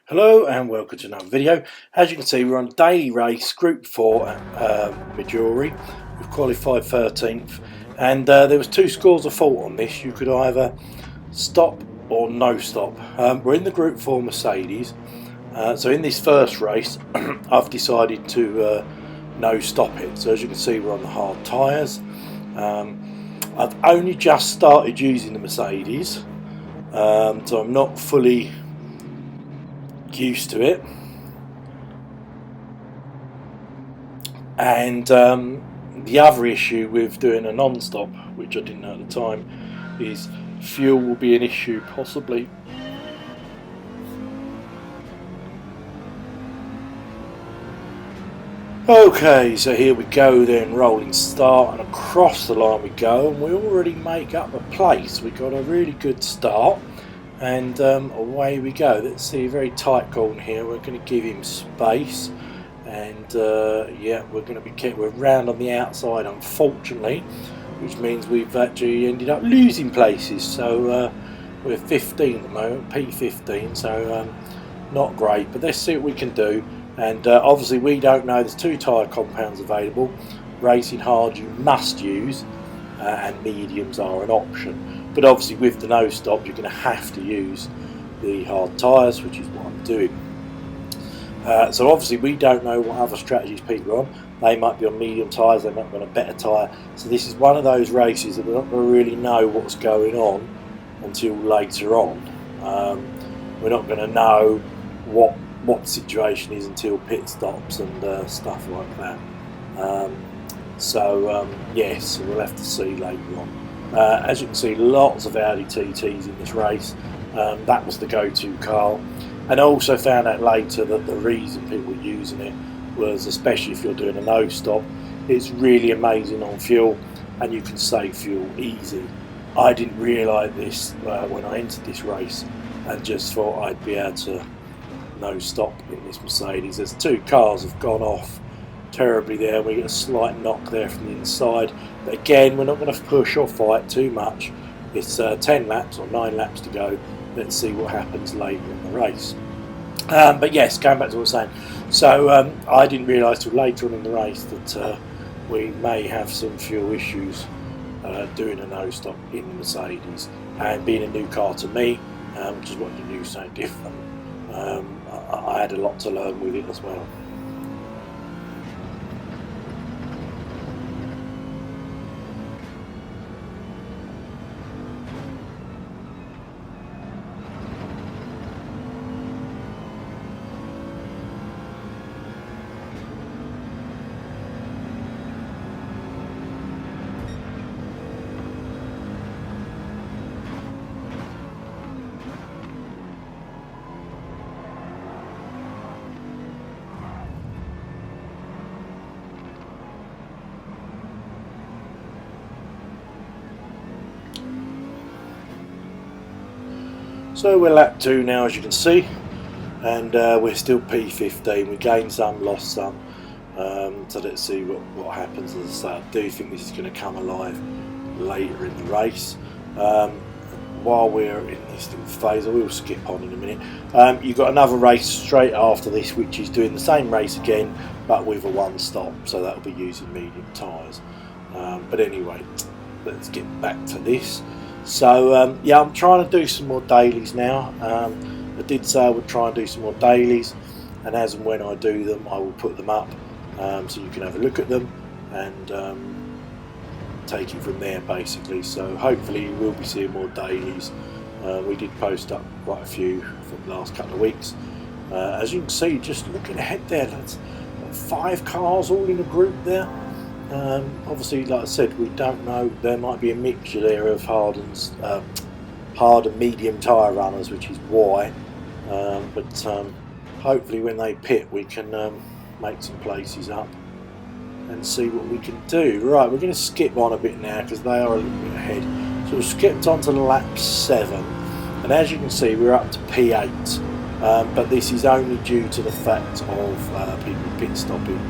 Hello and welcome to another video. As you can see, we're on daily race Group 4 at Midori. We've qualified 13th and there was two scores of fault on this. You could either stop or no stop. We're in the Group 4 Mercedes, so in this first race I've decided to no stop it. So as you can see, we're on the hard tyres. I've only just started using the Mercedes, so I'm not fully used to it, and the other issue with doing a non-stop, which I didn't know at the time, is fuel will be an issue possibly. Okay, so here we go then, rolling start, and across the line we go, and we already make up a place. We got a really good start. And away we go. Let's see, a very tight corner here. We're going to give him space, and yeah, we're round on the outside, unfortunately, which means we've actually ended up losing places. So we're 15 at the moment, P15. So not great, but let's see what we can do. And obviously, we don't know. There's two tyre compounds available. Racing hard, you must use, and mediums are an option. But obviously with the no stop you're going to have to use the hard tyres, which is what I'm doing. So obviously we don't know what other strategies people are on. They might be on medium tyres, they might be on a better tyre. So this is one of those races that we're not going to really know what's going on until later on. We're not going to know what the situation is until pit stops and stuff like that. Yes, we'll have to see later on. As you can see, lots of Audi TTs in this race. That was the go-to car, and I also found out later that the reason people were using it was, especially if you're doing a no stop, it's really amazing on fuel and you can save fuel easy. I didn't realise this when I entered this race, and just thought I'd be able to no stop in this Mercedes. There's two cars have gone off terribly there. We get a slight knock there from the inside, but again, we're not going to push or fight too much. It's 10 laps or 9 laps to go. Let's see what happens later in the race. But yes, going back to what I was saying, so I didn't realise till later on in the race that we may have some fuel issues doing a no stop in the Mercedes, and being a new car to me, which is what you knew so different. I had a lot to learn with it as well. So we're lap 2 now, as you can see, and we're still P15. We gained some, lost some, so let's see what happens. As I say, I do think this is going to come alive later in the race. While we're in this little phase, I will skip on in a minute. You've got another race straight after this, which is doing the same race again, but with a one stop, so that'll be using medium tyres. But anyway, let's get back to this. So yeah, I'm trying to do some more dailies now. I did say I would try and do some more dailies, and as and when I do them I will put them up, so you can have a look at them and take it from there basically. So hopefully you will be seeing more dailies. We did post up quite a few for the last couple of weeks. As you can see, just looking ahead there, that's 5 cars all in a group there. Obviously, like I said, we don't know. There might be a mixture there of hard and medium tyre runners, which is why. But hopefully, when they pit, we can make some places up and see what we can do. Right, we're going to skip on a bit now because they are a little bit ahead. So we've skipped on to lap 7, and as you can see, we're up to P8. But this is only due to the fact of people pit stopping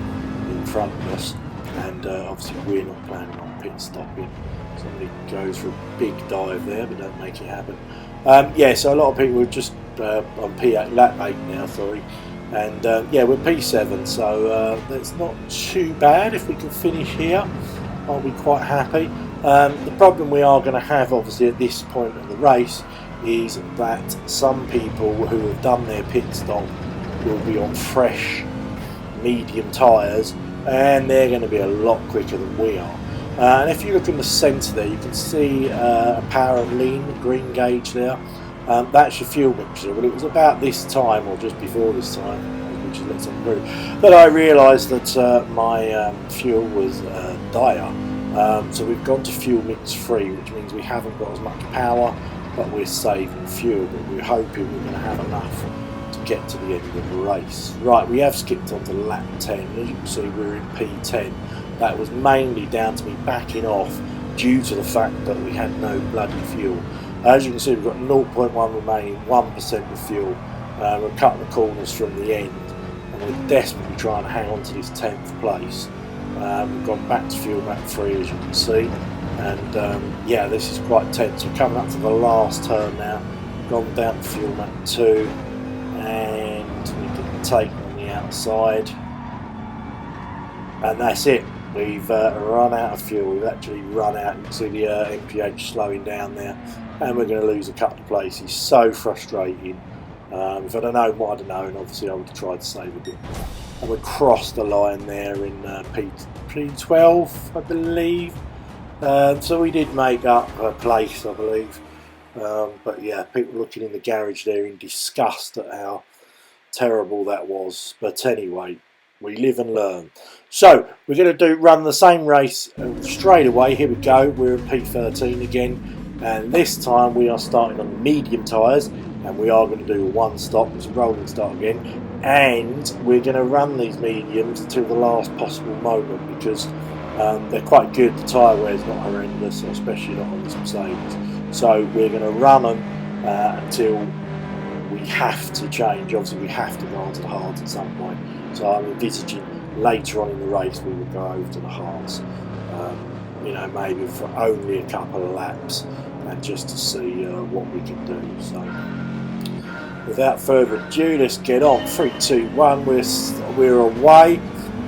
in front of us. And obviously we're not planning on pit stopping. Somebody goes for a big dive there, but don't make it happen. Yeah, so a lot of people are just I'm P8, lap 8 now, sorry. And yeah, we're P7, so that's not too bad. If we can finish here, I'll be quite happy. The problem we are going to have, obviously, at this point of the race is that some people who have done their pit stop will be on fresh medium tyres, and they're going to be a lot quicker than we are. And if you look in the centre there, you can see a power and lean green gauge there. That's your fuel mixture. Well, it was about this time, or just before this time, which is let's improve, that I realised that my fuel was dire. So we've gone to fuel mix free, which means we haven't got as much power, but we're saving fuel. But we're hoping we're going to have enough to get to the end of the race. Right, we have skipped on to lap 10. As you can see, we're in P10. That was mainly down to me backing off due to the fact that we had no bloody fuel. As you can see, we've got 0.1 remaining, 1% of fuel. We're cutting the corners from the end, and we're desperately trying to hang on to this 10th place. We've gone back to fuel map 3, as you can see, and yeah, this is quite tense. We're coming up to the last turn now. Gone down to fuel map 2, and we can take on the outside, and that's it. We've run out of fuel. We've actually run out. You can see the MPH slowing down there, and we're going to lose a couple of places. So frustrating. If I'd have known what I'd have known, obviously I would have tried to save a bit more. And we crossed the line there in P12, I believe. So we did make up a place, I believe. But yeah, people looking in the garage there in disgust at how terrible that was. But anyway, we live and learn. So we're going to run the same race straight away. Here we go. We're in P13 again, and this time we are starting on medium tyres, and we are going to do a one stop. It's a rolling start again, and we're going to run these mediums until the last possible moment, because they're quite good. The tyre wear is not horrendous, especially not on this Mercedes. So we're going to run them until we have to change. Obviously we have to go on to the hards at some point, so I'm envisaging later on in the race we will go over to the hards, you know, maybe for only a couple of laps, and just to see what we can do. So without further ado, let's get on. 3, 2, 1, we're away,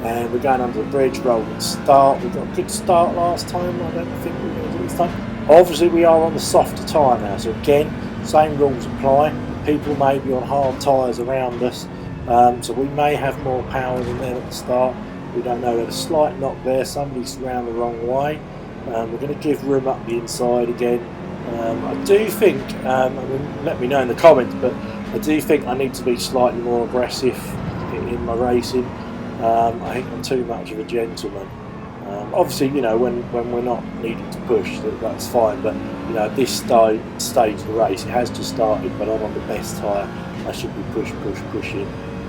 and we're going under the bridge. Rolling start. We got a good start last time. I don't think we're going to do this time. Obviously we are on the softer tyre now, so again, same rules apply. People may be on hard tyres around us, so we may have more power than them at the start. We don't know. There's a slight knock there. Somebody's round the wrong way. We're going to give room up the inside again. I do think, I mean, let me know in the comments, but I do think I need to be slightly more aggressive in my racing. I think I'm too much of a gentleman. Obviously, you know, when we're not needing to push, that's fine. But you know, at this stage of the race, it has just started, but I'm on the best tyre. I should be pushing,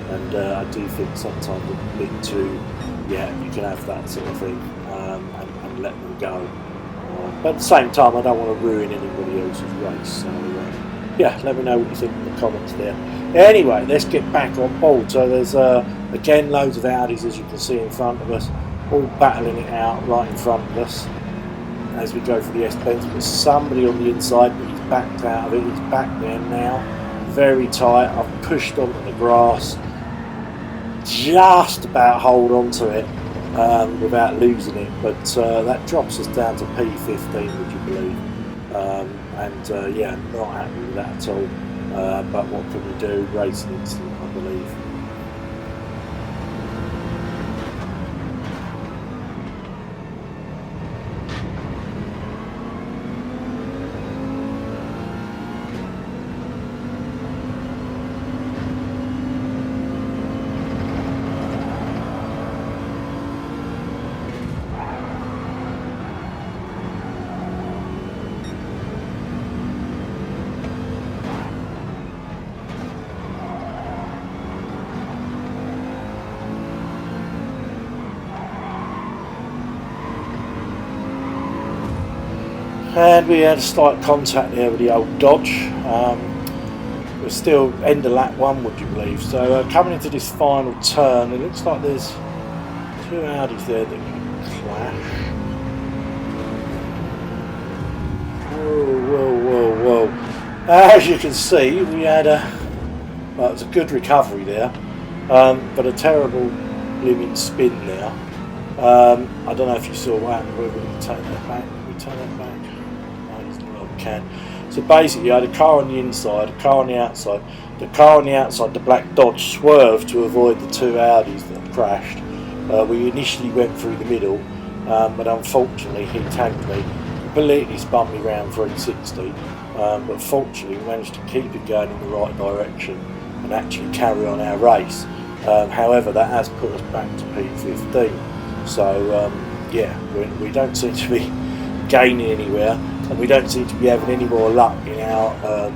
and I do think sometimes a bit too, yeah, you can have that sort of thing, and let them go. But at the same time, I don't want to ruin anybody else's race. So yeah, let me know what you think in the comments there. Anyway, let's get back on board. So there's again loads of Audis, as you can see in front of us, all battling it out right in front of us as we go for the S-bends. There's somebody on the inside, but he's backed out of it. He's back there now, very tight. I've pushed onto the grass, just about hold on to it without losing it, but that drops us down to P15, would you believe? And yeah, not happy with that at all, but what can we do? Racing incident, I believe. And we had a slight contact there with the old Dodge. We're still end of lap 1, would you believe? So coming into this final turn, it looks like there's two Audis there that can clash. Whoa, whoa, whoa, whoa. As you can see, we had a It was a good recovery there, but a terrible blimmin' spin there. I don't know if you saw what happened. Whether we can take that back. Can we turn that back? No, well, we can. So basically, I had a car on the inside, a car on the outside. The car on the outside, the black Dodge, swerved to avoid the two Audis that had crashed. We initially went through the middle, but unfortunately he tagged me, completely spun me round 360. But fortunately we managed to keep it going in the right direction and actually carry on our race. However, that has put us back to P15. So yeah, we don't seem to be gaining anywhere, and we don't seem to be having any more luck in our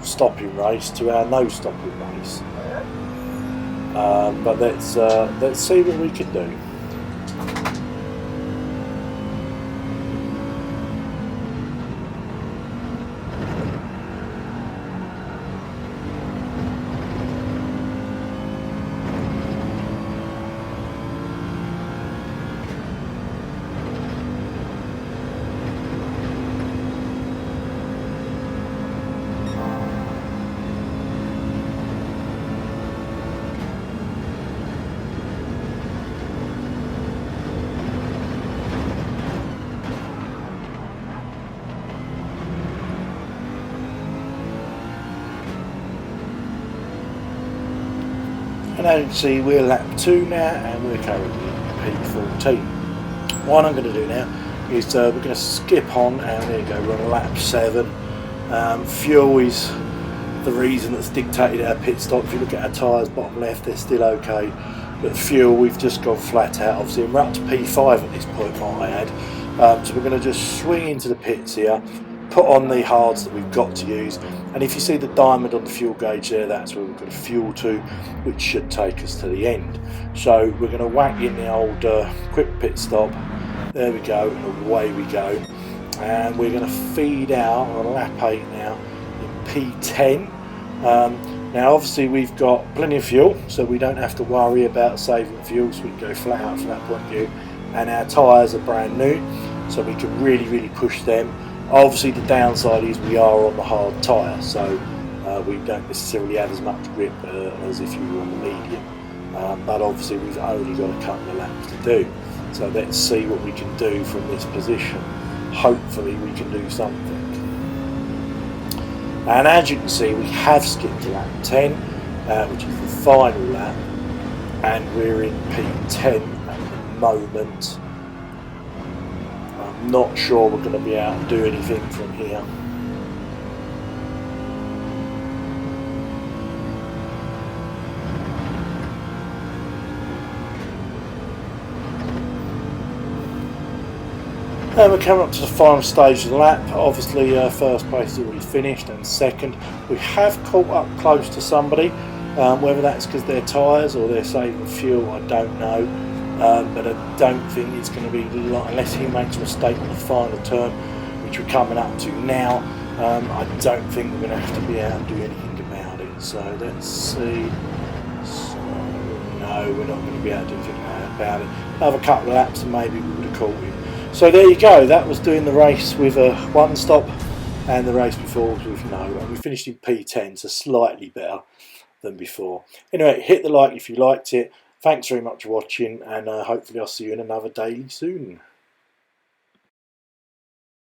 stopping race to our no stopping race. But let's see what we can do. And as you can see, we're lap 2 now, and we're currently P14. What I'm going to do now is we're going to skip on, and there you go, we're on lap 7. Fuel is the reason that's dictated our pit stop. If you look at our tyres, bottom left, they're still okay. But fuel, we've just gone flat out. Obviously, we're up to P5 at this point, might I add. So we're going to just swing into the pits here, put on the hards that we've got to use, and if you see the diamond on the fuel gauge there, that's where we've got to fuel to, which should take us to the end. So we're going to whack in the old quick pit stop. There we go, and away we go. And we're going to feed out on lap 8 now in P10. Now obviously we've got plenty of fuel, so we don't have to worry about saving fuel, so we can go flat out from that point of view. And our tyres are brand new, so we can really push them. Obviously the downside is we are on the hard tyre, so we don't necessarily have as much grip as if you were on the medium, but obviously we've only got a couple of laps to do. So let's see what we can do from this position. Hopefully we can do something. And as you can see, we have skipped to lap 10, which is the final lap, and we're in P10 at the moment. I'm not sure we're going to be able to do anything from here. And we're coming up to the final stage of the lap. Obviously first place is already finished, and second. We have caught up close to somebody. Whether that's because they're tyres or they're saving fuel, I don't know. But I don't think it's going to be, unless he makes a mistake on the final turn, which we're coming up to now. I don't think we're going to have to be able to do anything about it. So let's see. So, no, we're not going to be able to do anything about it. Another couple of laps and maybe we would have caught him. So there you go, that was doing the race with a one stop, and the race before was with no, and we finished in P10, so slightly better than before. Anyway, hit the like if you liked it. Thanks very much for watching, and hopefully I'll see you in another daily soon.